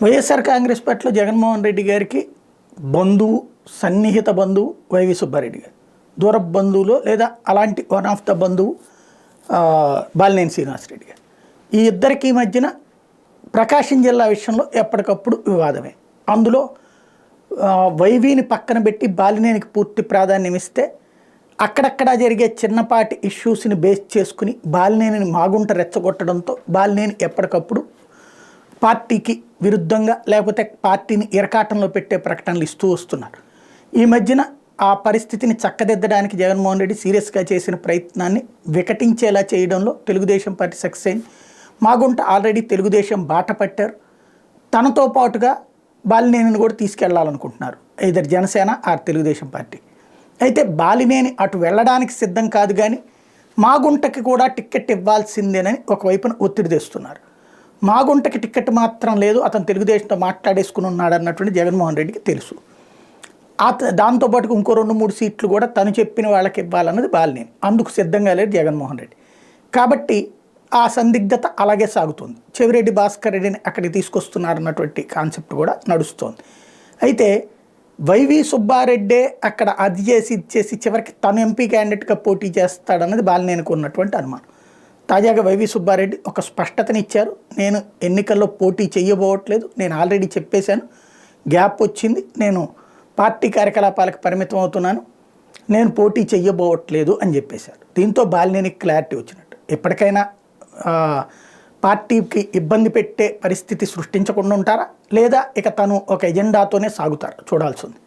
వైఎస్ఆర్ కాంగ్రెస్ పార్టీలో జగన్మోహన్ రెడ్డి గారికి బంధువు, సన్నిహిత బంధువు వైవి సుబ్బారెడ్డి గారు. దూరపు బంధువులో లేదా అలాంటి వన్ ఆఫ్ ద బంధువు బాలినేని శ్రీనివాసరెడ్డి గారు. ఈ ఇద్దరికి మధ్యన ప్రకాశం జిల్లా విషయంలో ఎప్పటికప్పుడు వివాదమే. అందులో వైవిని పక్కన పెట్టి బాలినేనికి పూర్తి ప్రాధాన్యం ఇస్తే అక్కడక్కడ జరిగే చిన్నపాటి ఇష్యూస్ని బేస్ చేసుకుని బాలినేనిని మాగుంట రెచ్చగొట్టడంతో బాలినేని ఎప్పటికప్పుడు పార్టీకి విరుద్ధంగా లేకపోతే పార్టీని ఇరకాటంలో పెట్టే ప్రకటనలు ఇస్తూ వస్తున్నారు. ఈ మధ్యన ఆ పరిస్థితిని చక్కదిద్దడానికి జగన్మోహన్ రెడ్డి సీరియస్గా చేసిన ప్రయత్నాన్ని వికటించేలా చేయడంలో తెలుగుదేశం పార్టీ సక్సెస్ అయింది. మాగుంట ఆల్రెడీ తెలుగుదేశం బాట పట్టారు. తనతో పాటుగా బాలినేనిని కూడా తీసుకెళ్లాలనుకుంటున్నారు, ఇద్దరు జనసేన ఆర్ తెలుగుదేశం పార్టీ. అయితే బాలినేని అటు వెళ్ళడానికి సిద్ధం కాదు, కానీ మాగుంటకి కూడా టిక్కెట్ ఇవ్వాల్సిందేనని ఒకవైపున ఒత్తిడి తెస్తున్నారు. మాగుంటకి టిక్కెట్ మాత్రం లేదు, అతను తెలుగుదేశంతో మాట్లాడేసుకుని ఉన్నాడు అన్నటువంటి జగన్మోహన్ రెడ్డికి తెలుసు. దాంతోపాటు ఇంకో 2-3 సీట్లు కూడా తను చెప్పిన వాళ్ళకి ఇవ్వాలన్నది బాలినేని. అందుకు సిద్ధంగా లేదు జగన్మోహన్ రెడ్డి. కాబట్టి ఆ సందిగ్ధత అలాగే సాగుతుంది. చెవిరెడ్డి భాస్కర్ రెడ్డిని అక్కడికి తీసుకొస్తున్నారన్నటువంటి కాన్సెప్ట్ కూడా నడుస్తోంది. అయితే వైవి సుబ్బారెడ్డే అక్కడ అది చేసి ఇది చేసి చివరికి తను ఎంపీ క్యాండిడేట్గా పోటీ చేస్తాడన్నది బాలినేనికి ఉన్నటువంటి అనుమానం. తాజాగా వైవి సుబ్బారెడ్డి ఒక స్పష్టతనిచ్చారు. నేను ఎన్నికల్లో పోటీ చేయబోవట్లేదు, నేను ఆల్రెడీ చెప్పేశాను, గ్యాప్ వచ్చింది, నేను పార్టీ కార్యకలాపాలకు పరిమితం అవుతున్నాను, నేను పోటీ చెయ్యబోవట్లేదు అని చెప్పేశారు. దీంతో బాలినేనికి క్లారిటీ వచ్చినట్టు. ఎప్పటికైనా పార్టీకి ఇబ్బంది పెట్టే పరిస్థితి సృష్టించకుండా ఉంటారా, లేదా ఇక తను ఒక ఎజెండాతోనే సాగుతారు చూడాల్సి ఉంది.